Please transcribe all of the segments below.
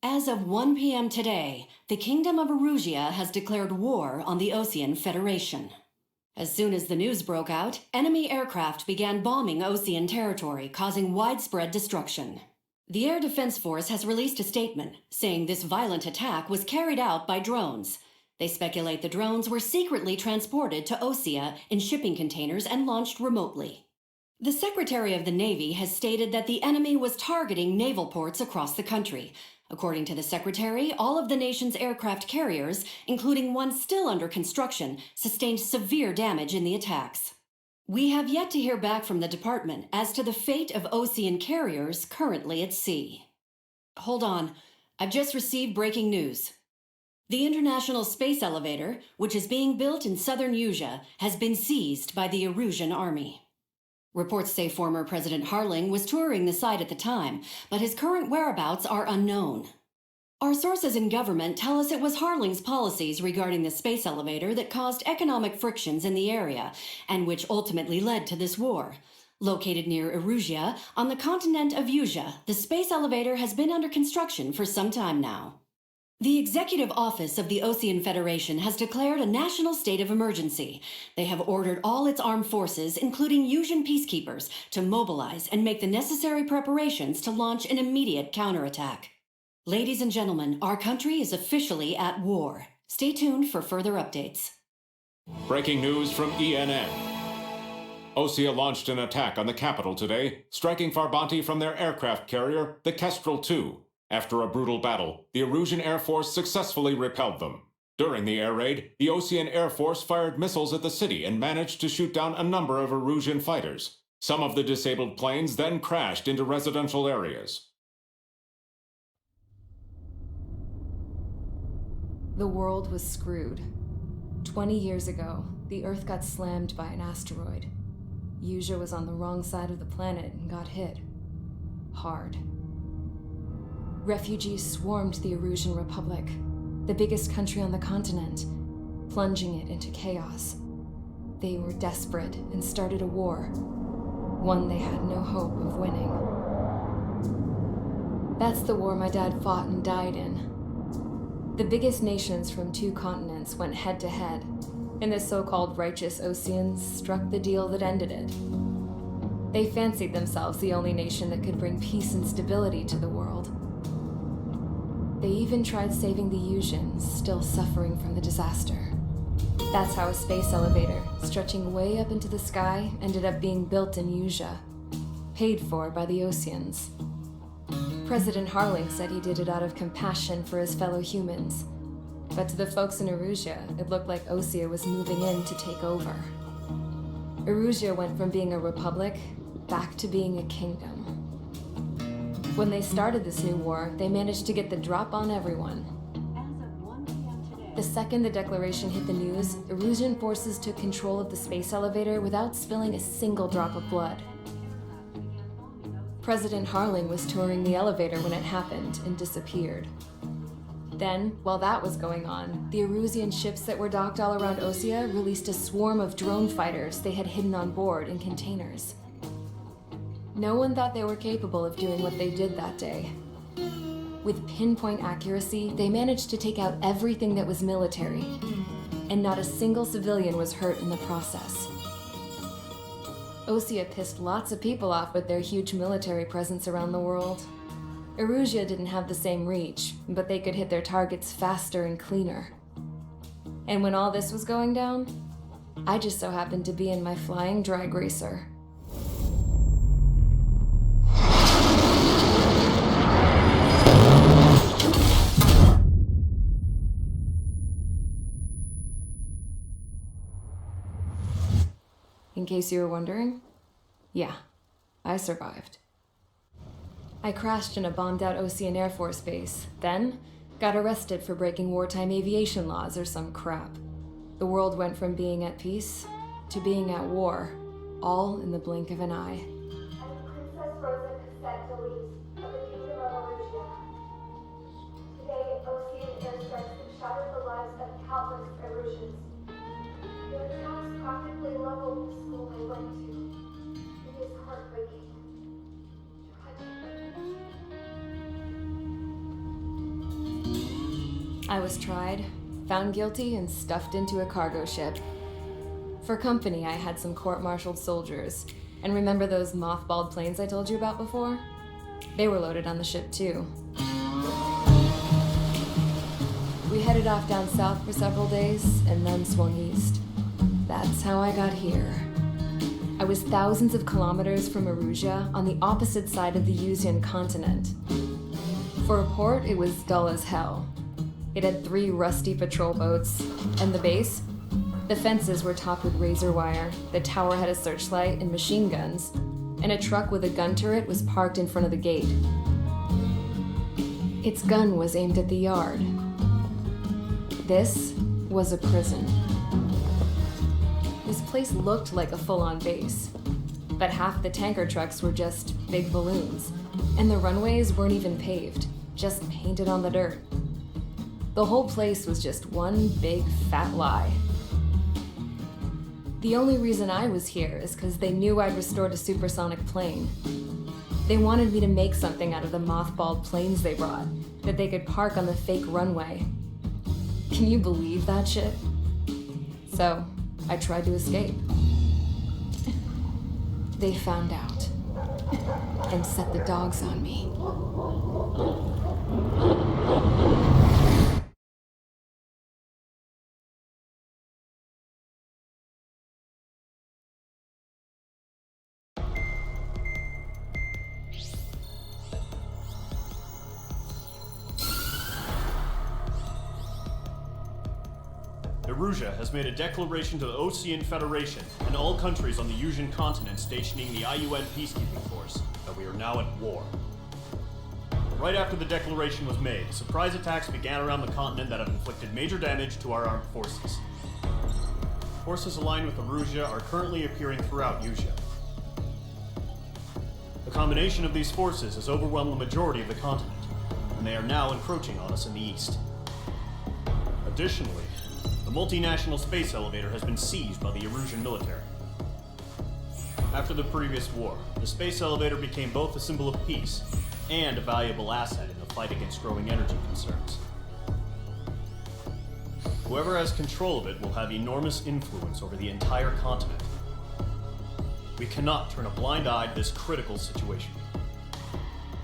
As of 1 p.m. today, the Kingdom of Erusia has declared war on the Osean Federation. As soon as the news broke out, enemy aircraft began bombing Osean territory, causing widespread destruction. The Air Defense Force has released a statement saying this violent attack was carried out by drones. They speculate the drones were secretly transported to Osea in shipping containers and launched remotely. The Secretary of the Navy has stated that the enemy was targeting naval ports across the country. According to the Secretary, all of the nation's aircraft carriers, including one still under construction, sustained severe damage in the attacks. We have yet to hear back from the department as to the fate of Osean carriers currently at sea. Hold on, I've just received breaking news. The International Space Elevator, which is being built in southern Erusia, has been seized by the Erusian army. Reports say former President Harling was touring the site at the time, but his current whereabouts are unknown. Our sources in government tell us it was Harling's policies regarding the space elevator that caused economic frictions in the area, and which ultimately led to this war. Located near Erusia, on the continent of Erusia, the space elevator has been under construction for some time now. The Executive Office of the Osean Federation has declared a national state of emergency. They have ordered all its armed forces, including Erusian peacekeepers, to mobilize and make the necessary preparations to launch an immediate counterattack. Ladies and gentlemen, our country is officially at war. Stay tuned for further updates. Breaking news from ENN. Osea launched an attack on the capital today, striking Farbanti from their aircraft carrier, the Kestrel II. After a brutal battle, the Erusian Air Force successfully repelled them. During the air raid, the Osean Air Force fired missiles at the city and managed to shoot down a number of Erusian fighters. Some of the disabled planes then crashed into residential areas. The world was screwed. 20 years ago, the Earth got slammed by an asteroid. Erusia was on the wrong side of the planet and got hit. Hard. Refugees swarmed the Erusian Republic, the biggest country on the continent, plunging it into chaos. They were desperate and started a war, one they had no hope of winning. That's the war my dad fought and died in. The biggest nations from 2 continents went head-to-head, and the so-called righteous Oseans struck the deal that ended it. They fancied themselves the only nation that could bring peace and stability to the world. They even tried saving the Erusians, still suffering from the disaster. That's how a space elevator, stretching way up into the sky, ended up being built in Erusia, paid for by the Oseans. President Harling said he did it out of compassion for his fellow humans, but to the folks in Erusia, it looked like Osea was moving in to take over. Erusia went from being a republic back to being a kingdom. When they started this new war, they managed to get the drop on everyone. The second the declaration hit the news, Erusian forces took control of the space elevator without spilling a single drop of blood. President Harling was touring the elevator when it happened and disappeared. Then, while that was going on, the Erusian ships that were docked all around Osea released a swarm of drone fighters they had hidden on board in containers. No one thought they were capable of doing what they did that day. With pinpoint accuracy, they managed to take out everything that was military, and not a single civilian was hurt in the process. Osea pissed lots of people off with their huge military presence around the world. Erusia didn't have the same reach, but they could hit their targets faster and cleaner. And when all this was going down, I just so happened to be in my flying drag racer. In case you were wondering, yeah, I survived. I crashed in a bombed-out Osean Air Force base, then got arrested for breaking wartime aviation laws or some crap. The world went from being at peace to being at war, all in the blink of an eye. Today, Osean airstrikes have shattered the lives of countless Erusians. Their attacks practically leveled the school they went to. It is heartbreaking. Tragic. I was tried, found guilty, and stuffed into a cargo ship. For company, I had some court-martialed soldiers. And remember those mothballed planes I told you about before? They were loaded on the ship too. We headed off down south for several days, and then swung east. That's how I got here. I was thousands of kilometers from Erusia, on the opposite side of the Yuzian continent. For a port, it was dull as hell. It had 3 rusty patrol boats, and the base? The fences were topped with razor wire, the tower had a searchlight and machine guns, and a truck with a gun turret was parked in front of the gate. Its gun was aimed at the yard. This was a prison. This place looked like a full-on base, but half the tanker trucks were just big balloons, and the runways weren't even paved, just painted on the dirt. The whole place was just one big fat lie. The only reason I was here is because they knew I'd restored a supersonic plane. They wanted me to make something out of the mothballed planes they brought, that they could park on the fake runway. Can you believe that shit? So, I tried to escape. They found out, and set the dogs on me. Erusia has made a declaration to the Ocean Federation and all countries on the Yuzian continent stationing the IUN peacekeeping force that we are now at war. Right after the declaration was made, surprise attacks began around the continent that have inflicted major damage to our armed forces. Forces aligned with Erusia are currently appearing throughout Yusia. The combination of these forces has overwhelmed the majority of the continent, and they are now encroaching on us in the east. Additionally, the multinational space elevator has been seized by the Erusian military. After the previous war, the space elevator became both a symbol of peace and a valuable asset in the fight against growing energy concerns. Whoever has control of it will have enormous influence over the entire continent. We cannot turn a blind eye to this critical situation.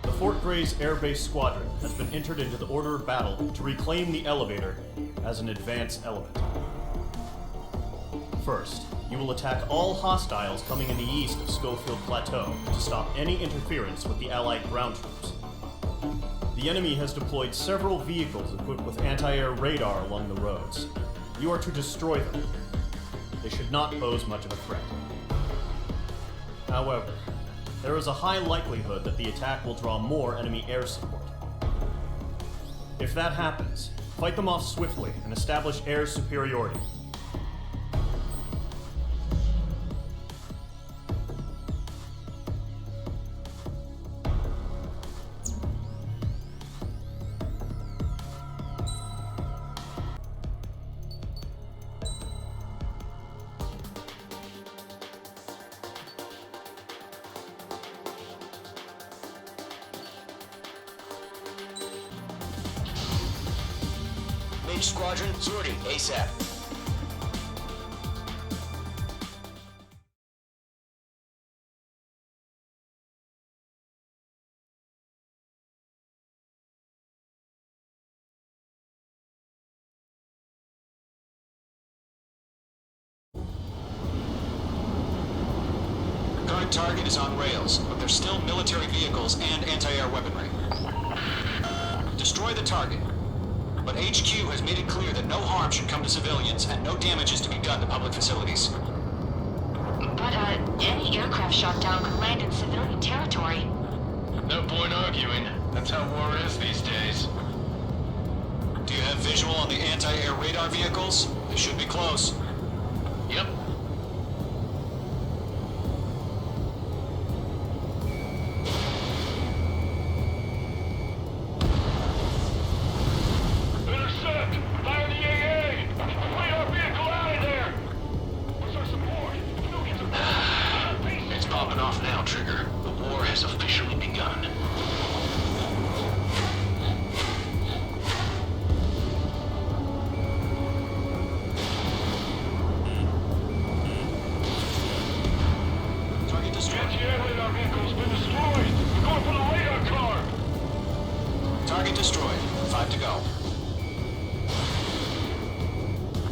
The Fort Gray's Air Base Squadron has been entered into the order of battle to reclaim the elevator as an advance element. First, you will attack all hostiles coming in the east of Schofield Plateau to stop any interference with the Allied ground troops. The enemy has deployed several vehicles equipped with anti-air radar along the roads. You are to destroy them. They should not pose much of a threat. However, there is a high likelihood that the attack will draw more enemy air support. If that happens, fight them off swiftly and establish air superiority. Mage Squadron, sorting ASAP. Current target is on rails, but there's still military vehicles and anti-air weaponry. Destroy the target. But HQ has made it clear that no harm should come to civilians and no damage is to be done to public facilities. But, any aircraft shot down could land in civilian territory. No point arguing. That's how war is these days. Do you have visual on the anti-air radar vehicles? They should be close. Yep. Intercept! Fire the AA! Clear our vehicle out of there! Where's our support? We'll get some... It's popping off now, Trigger. The war has officially begun. destroyed. 5 to go.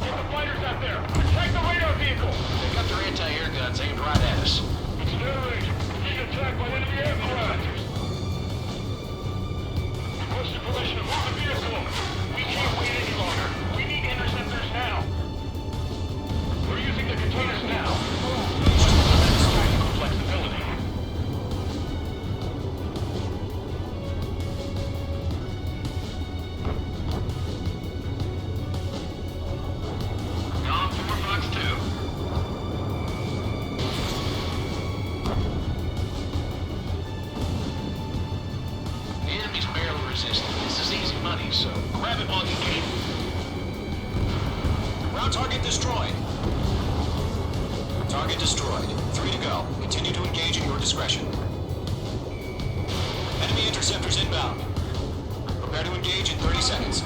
Get the fighters out there! Attack the radar vehicle! They got their anti-air guns aimed right at us. It's near range. We're being attacked by enemy aircraft. Requested permission to move the vehicle. We can't wait any longer. We need interceptors now. We're using the containers now. Tactical flexibility. Com 4 Fox 2. The enemy's barely resisting. This is easy money, so grab it while you can. Ground target destroyed. Target destroyed. 3 to go. Continue to engage at your discretion. Enemy interceptors inbound. Prepare to engage in 30 seconds.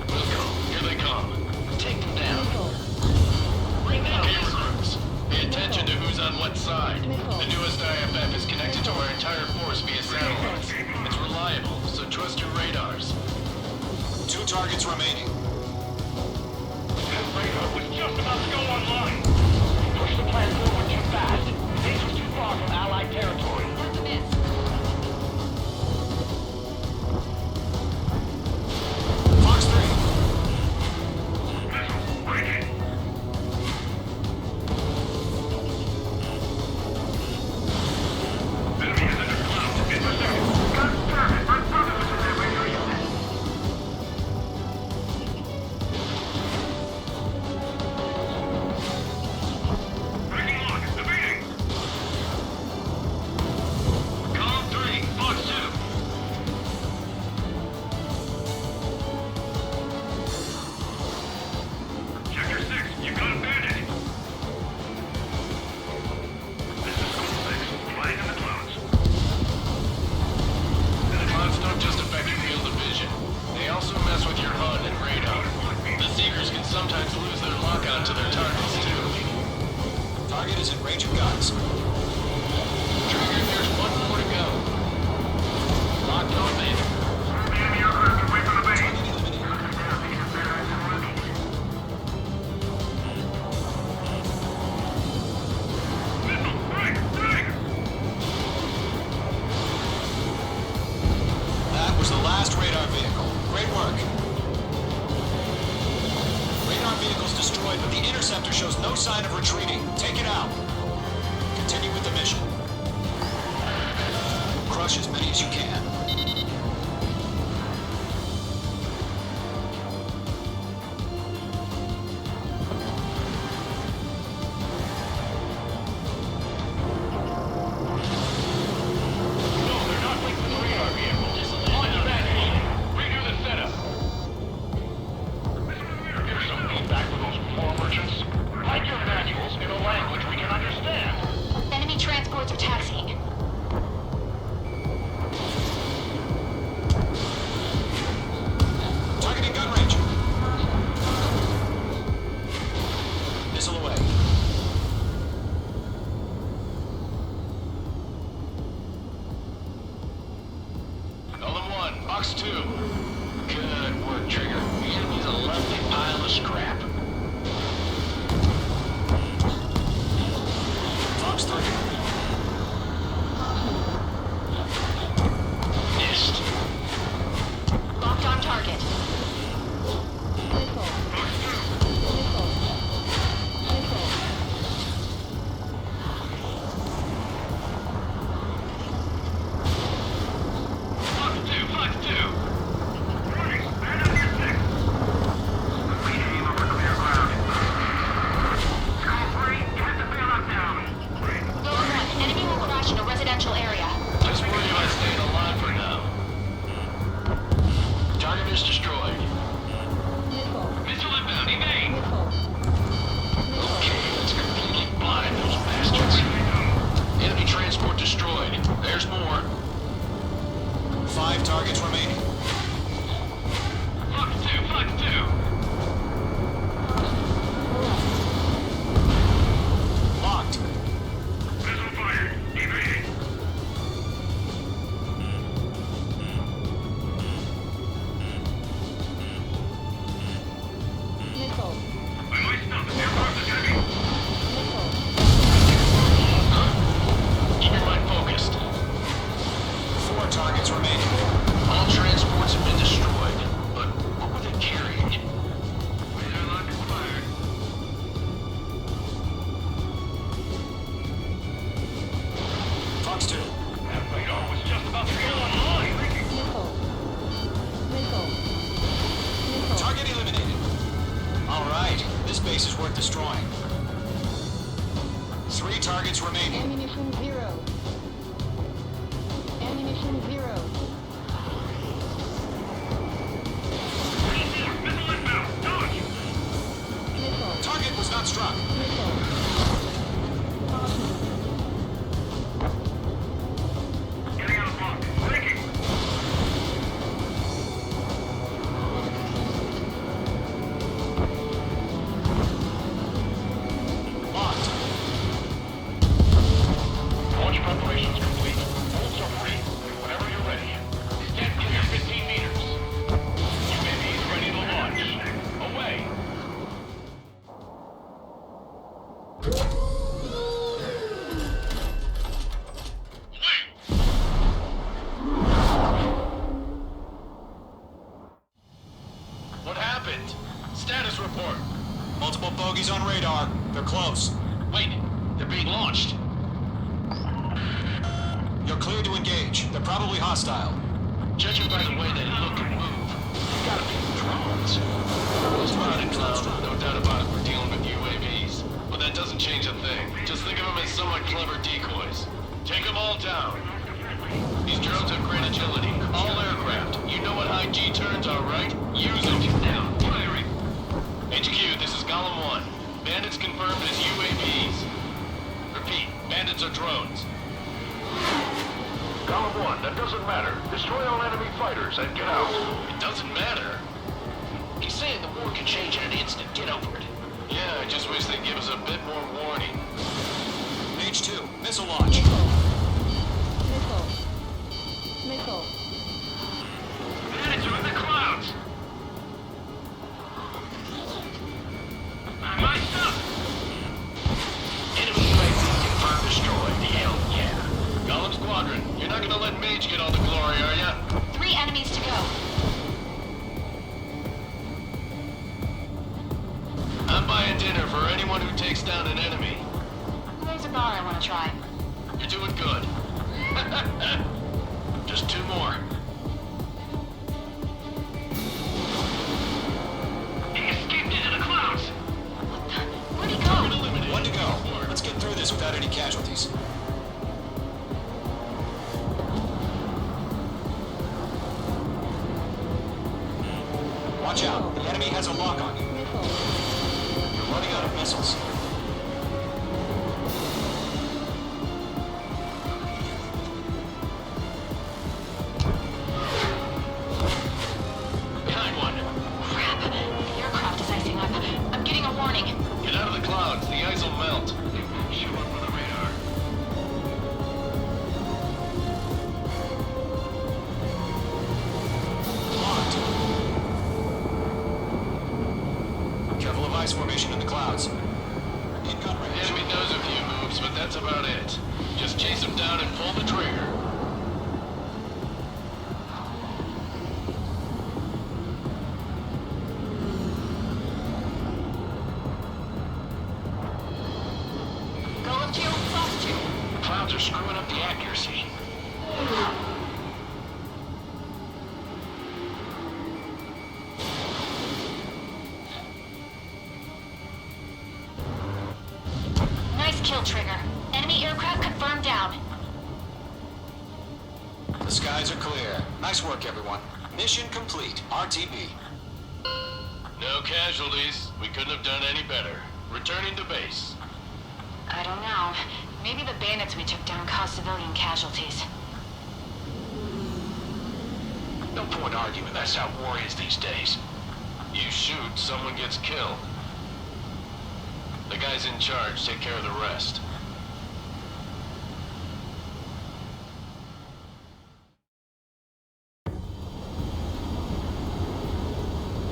We'll go. Here they come. Take them down. Okay, recruits. Pay attention to who's on what side. The newest IFF is connected to our entire force via satellites. It's reliable, so trust your radars. 2 targets remaining. That radar was just about to go online. We pushed the plan forward too fast. This was too far from Allied territory. Fox 3. Breaking. Enemy is in the clouds. Intercept. Confirm it. My brother was in that radar unit. Breaking lock. Evading. Com 3 Fox 2. Sector 6, you got a bandit. This is Code 6, flying in the clouds. Clouds don't just affect your field of vision. They also mess with your HUD and radar. The Seekers can sometimes lose their lock-on to their targets, too. Target is in range of guns. Trigger, there's one more to go. Locked on, baby. Enemy aircraft away from the base. Target eliminated. Missile, break, break! That was the last radar vehicle. Great work. Radar vehicle's destroyed, but the interceptor shows no sign of retreating. Take it out. Continue with the mission. Crush as many as you can. No, they're not linked to the radar vehicle. Launch evacuation. Redo the setup. Here's some feedback for those war merchants. Write your manuals in a language we can understand. Enemy transports are taxiing. Targeting gun range. Missile away. LM1, Fox 2. Good work, Trigger. The enemy's a lovely pile of scrap. Fox 3. Missed. Locked on target. Fox 2, Fox 2. Warning, stand on your 6. We aim over clear ground. Call 3, get the bailout down. Lower 1, enemy will crash in a residential area. Just worry about staying alive for now. Target is destroyed. Missile inbound, evade. Okay, let's completely blind those bastards. Enemy transport destroyed. There's more. 5 targets remaining. Fox 2, Fox 2. Locked. Missile fired, evading. This base is worth destroying. 3 targets remaining. Ammunition 0. Ammunition 0. Missile inbound. Dodge. Missile. Target was not struck. Missile. Getting out of block. Breaking. Locked. Launch preparations complete. Bolts are free. Whenever you're ready. Stand clear 15 meters. UAVs ready to launch. Away. What happened? Status report. Multiple bogeys on radar. They're close. Wait, they're being launched. You're cleared to engage. They're probably hostile. Judging by the way they look and move, it's gotta be drones. Spotted cloud, no doubt about it, we're dealing with UAVs. But that doesn't change a thing. Just think of them as somewhat clever decoys. Take them all down. These drones have great agility. All aircraft. You know what high G turns are, right? Use them. Now, firing. HQ, this is Column 1. Bandits confirmed as UAVs. Repeat, bandits are drones. Column 1, that doesn't matter. Destroy all enemy fighters and get out. It doesn't matter. He's saying the war can change in an instant. Get over it. Yeah, I just wish they'd give us a bit more warning. H2, missile launch. Missile. Missile. Bandits are in the clouds. My stuff. Enemy UAV confirmed destroyed. Hell yeah. Gollum Squadron, you're not gonna let Mage get all the glory, are ya? 3 enemies to go. I'm buying dinner for anyone who takes down an enemy. There's a bar I want to try. You're doing good. Just 2 more. He escaped into the clouds. Where'd he go? Eliminated. 1 to go. Let's get through this without any casualties. Watch out. The enemy has a lock on you. Missile. You're running out of missiles. Behind one. Crap. The aircraft is icing up. I'm getting a warning. Get out of the clouds. The ice will melt. Show up on the radar. Locked. Careful of ice formation in the clouds. In gun The range. enemy knows a few moves, but that's about it. Just chase them down and pull the trigger. Golem 2, Fox 2. Clouds are screwing up the accuracy. Nice kill, Trigger. Enemy aircraft confirmed down. The skies are clear. Nice work, everyone. Mission complete. RTB. No casualties. We couldn't have done any better. Returning to base. I don't know. Maybe the bandits we took down caused civilian casualties. No point arguing. That's how war is these days. You shoot, someone gets killed. The guys in charge take care of the rest.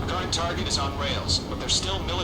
Current target is on rails, but there's still military